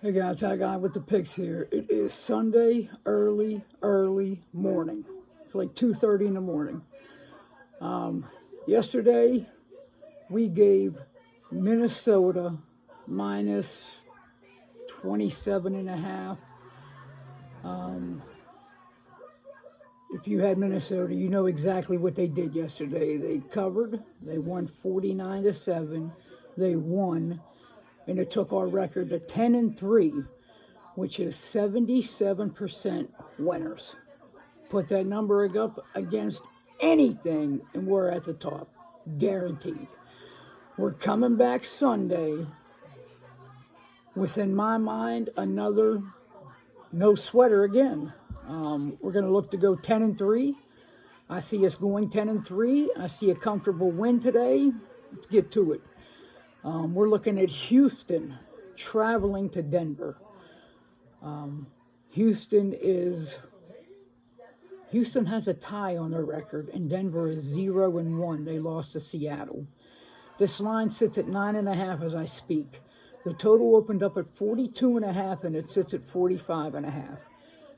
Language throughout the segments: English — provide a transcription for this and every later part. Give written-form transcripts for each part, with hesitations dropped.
Hey guys, I got with the picks here. It is Sunday early morning. It's like 2:30 in the morning. Yesterday we gave Minnesota minus 27.5. If you had Minnesota, you know exactly what they did yesterday. They covered. They won 49-7. They won. And it took our record to 10-3, which is 77% winners. Put that number up against anything, and we're at the top, guaranteed. We're coming back Sunday with, in my mind, another no sweater again. We're going to look to go 10-3. I see us going 10-3. I see a comfortable win today. Let's get to it. We're looking at Houston traveling to Denver. Houston has a tie on their record, and Denver is 0-1. They lost to Seattle. This line sits at 9.5 as I speak. The total opened up at 42.5, and it sits at 45.5.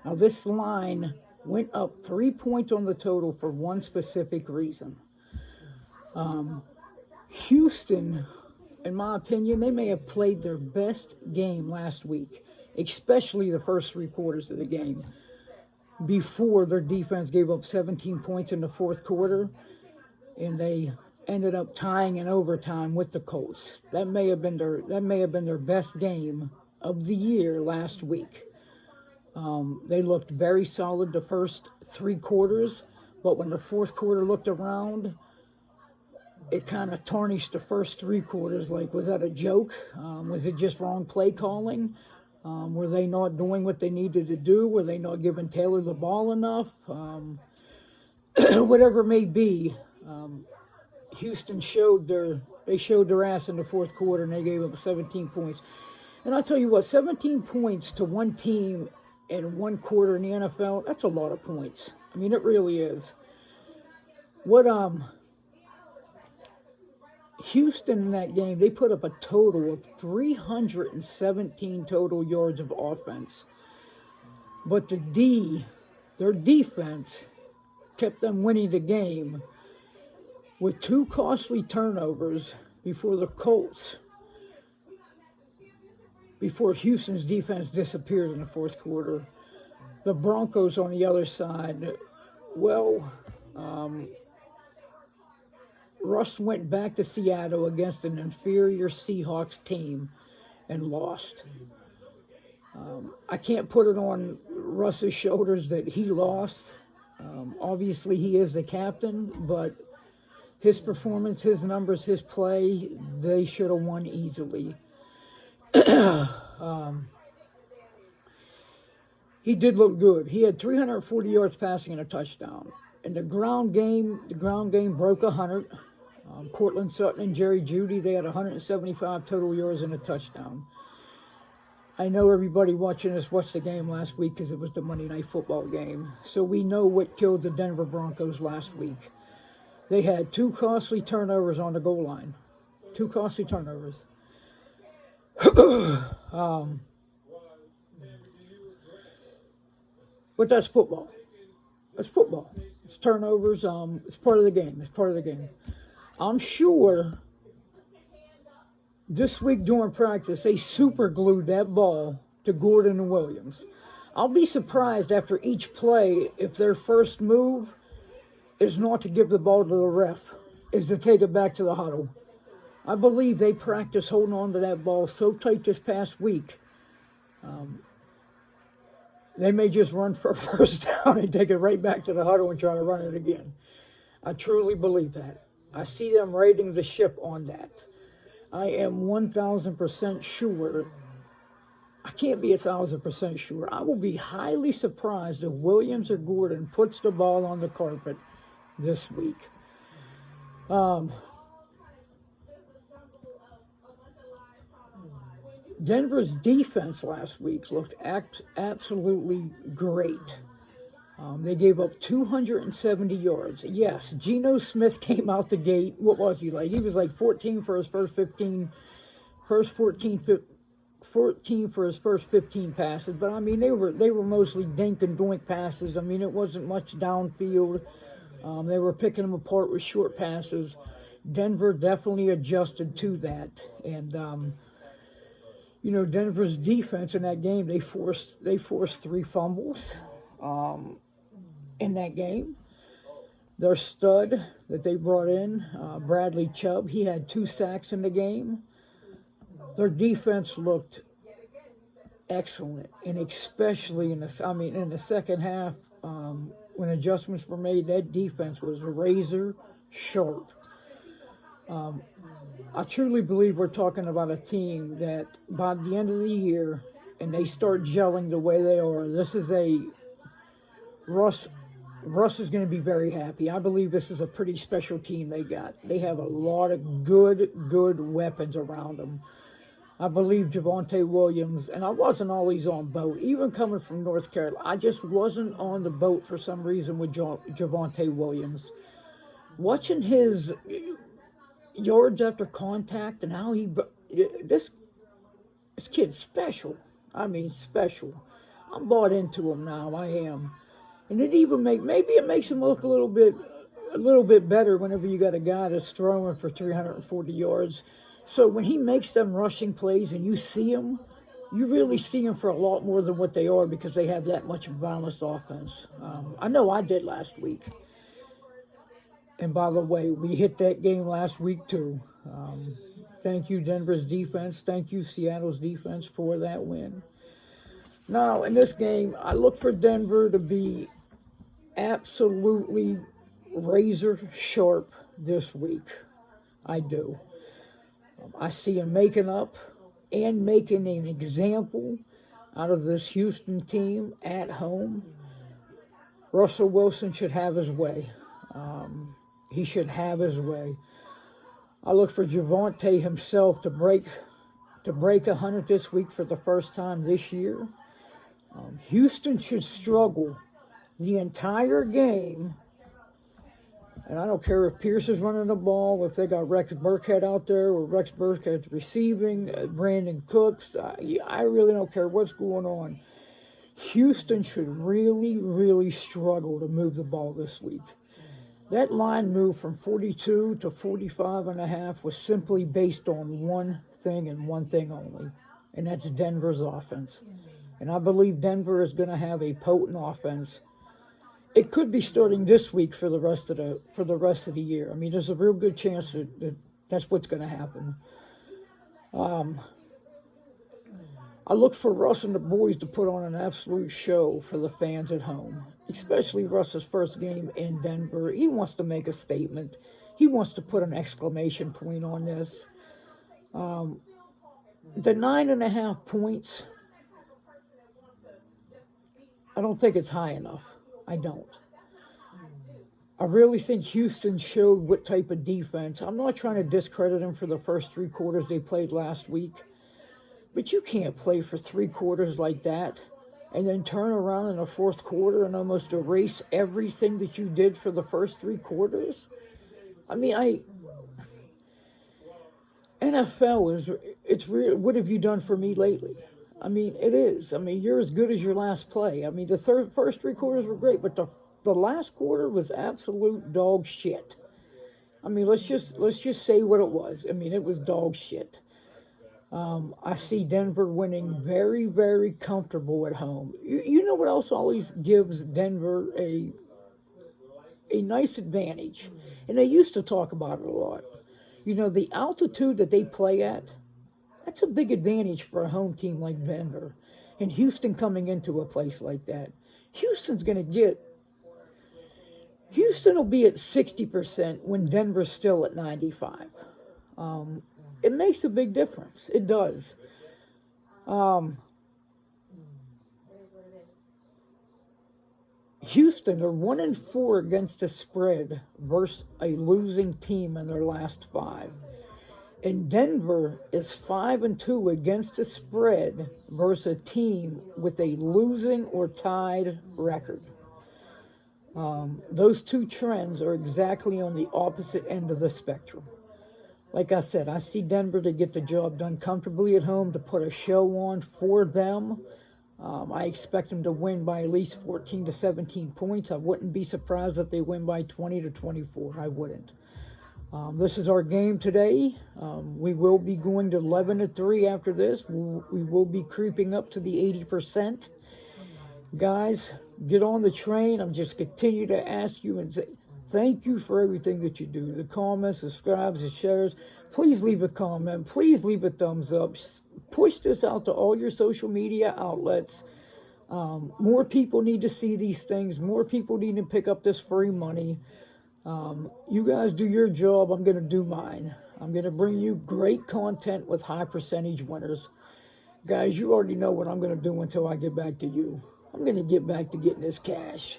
Now this line went up 3 points on the total for one specific reason. Houston, in my opinion, they may have played their best game last week, especially the first 3 quarters of the game, before their defense gave up 17 points in the fourth quarter, and they ended up tying in overtime with the Colts. That may have been their best game of the year last week. They looked very solid the first 3 quarters, but when the fourth quarter looked around, it kind of tarnished the first 3 quarters. Like, was that a joke? Was it just wrong play calling? Were they not doing what they needed to do? Were they not giving Taylor the ball enough? Whatever it may be, Houston showed their ass in the fourth quarter, and they gave up 17 points. And I'll tell you what, 17 points to one team in 1 quarter in the NFL, that's a lot of points. I mean, it really is. Houston in that game, they put up a total of 317 total yards of offense. But their defense kept them winning the game with 2 costly turnovers before Houston's defense disappeared in the fourth quarter. The Broncos on the other side, Russ went back to Seattle against an inferior Seahawks team and lost. I can't put it on Russ's shoulders that he lost. Obviously, he is the captain, but his performance, his numbers, his play, they should have won easily. He did look good. He had 340 yards passing and a touchdown. In the ground game broke 100. Cortland Sutton and Jerry Jeudy, they had 175 total yards and a touchdown. I know everybody watching us watched the game last week because it was the Monday Night Football game. So we know what killed the Denver Broncos last week. They had 2 costly turnovers on the goal line. 2 costly turnovers. But that's football. That's football. It's turnovers. It's part of the game. I'm sure this week during practice, they super glued that ball to Gordon and Williams. I'll be surprised after each play if their first move is not to give the ball to the ref, is to take it back to the huddle. I believe they practiced holding on to that ball so tight this past week. They may just run for a first down and take it right back to the huddle and try to run it again. I truly believe that. I see them righting the ship on that. I am 1,000% sure. I can't be 1,000% sure. I will be highly surprised if Williams or Gordon puts the ball on the carpet this week. Denver's defense last week looked absolutely great. They gave up 270 yards. Yes, Geno Smith came out the gate. What was he like? He was like 14 for his first 14, 14 for his first 15 passes, but I mean they were mostly dink and doink passes. I mean it wasn't much downfield. They were picking them apart with short passes. Denver definitely adjusted to that, and Denver's defense in that game, they forced 3 fumbles in that game. Their stud that they brought in, Bradley Chubb, he had 2 sacks in the game. Their defense looked excellent, and especially in the second half, when adjustments were made, that defense was razor sharp. I truly believe we're talking about a team that by the end of the year, and they start gelling the way they are, Russ is going to be very happy. I believe this is a pretty special team they got. They have a lot of good weapons around them. I believe Javonte Williams, and I wasn't always on boat, even coming from North Carolina. I just wasn't on the boat for some reason with Javonte Williams. Watching his yards after contact and how this kid's special. I mean, special. I'm bought into him now. I am. And maybe it makes him look a little bit better whenever you got a guy that's throwing for 340 yards. So when he makes them rushing plays and you see him, you really see him for a lot more than what they are because they have that much balanced offense. I know I did last week. And by the way, we hit that game last week too. Thank you, Denver's defense. Thank you, Seattle's defense, for that win. Now, in this game, I look for Denver to be absolutely razor sharp this week. I do. I see him making up and making an example out of this Houston team at home. Russell Wilson should have his way. He should have his way. I look for Javonte himself to break 100 this week for the first time this year. Houston should struggle the entire game. And I don't care if Pierce is running the ball, if they got Rex Burkhead out there, or Rex Burkhead's receiving, Brandon Cooks. I really don't care what's going on. Houston should really struggle to move the ball this week. That line move from 42 to 45.5 was simply based on one thing and one thing only, and that's Denver's offense. And I believe Denver is going to have a potent offense. It could be starting this week for the rest of the year. I mean, there's a real good chance that that's what's going to happen. I look for Russ and the boys to put on an absolute show for the fans at home, especially Russ's first game in Denver. He wants to make a statement. He wants to put an exclamation point on this. The 9.5 points, I don't think it's high enough. I don't. I really think Houston showed what type of defense. I'm not trying to discredit them for the first 3 quarters they played last week, but you can't play for 3 quarters like that and then turn around in the fourth quarter and almost erase everything that you did for the first 3 quarters. I mean, NFL it's real. What have you done for me lately? I mean, it is. I mean, you're as good as your last play. I mean, the first 3 quarters were great, but the last quarter was absolute dog shit. I mean, let's just say what it was. I mean, it was dog shit. I see Denver winning very comfortable at home. You know what else always gives Denver a nice advantage? And they used to talk about it a lot. You know, the altitude that they play at, that's a big advantage for a home team like Denver. And Houston coming into a place like that. Houston will be at 60% when Denver's still at 95. It makes a big difference. It does. Houston are 1-4 against the spread versus a losing team in their last 5. And Denver is 5-2 against the spread versus a team with a losing or tied record. Those two trends are exactly on the opposite end of the spectrum. like I said, I see Denver to get the job done comfortably at home, to put a show on for them. I expect them to win by at least 14 to 17 points. I wouldn't be surprised if they win by 20 to 24. I wouldn't. This is our game today. We will be going to 11-3 after this. We will be creeping up to the 80%. Guys, get on the train. I'm just continue to ask you and say thank you for everything that you do. The comments, subscribes, the shares. Please leave a comment. Please leave a thumbs up. Push this out to all your social media outlets. More people need to see these things. More people need to pick up this free money. You guys do your job. I'm going to do mine. I'm going to bring you great content with high percentage winners. Guys, you already know what I'm going to do until I get back to you. I'm going to get back to getting this cash.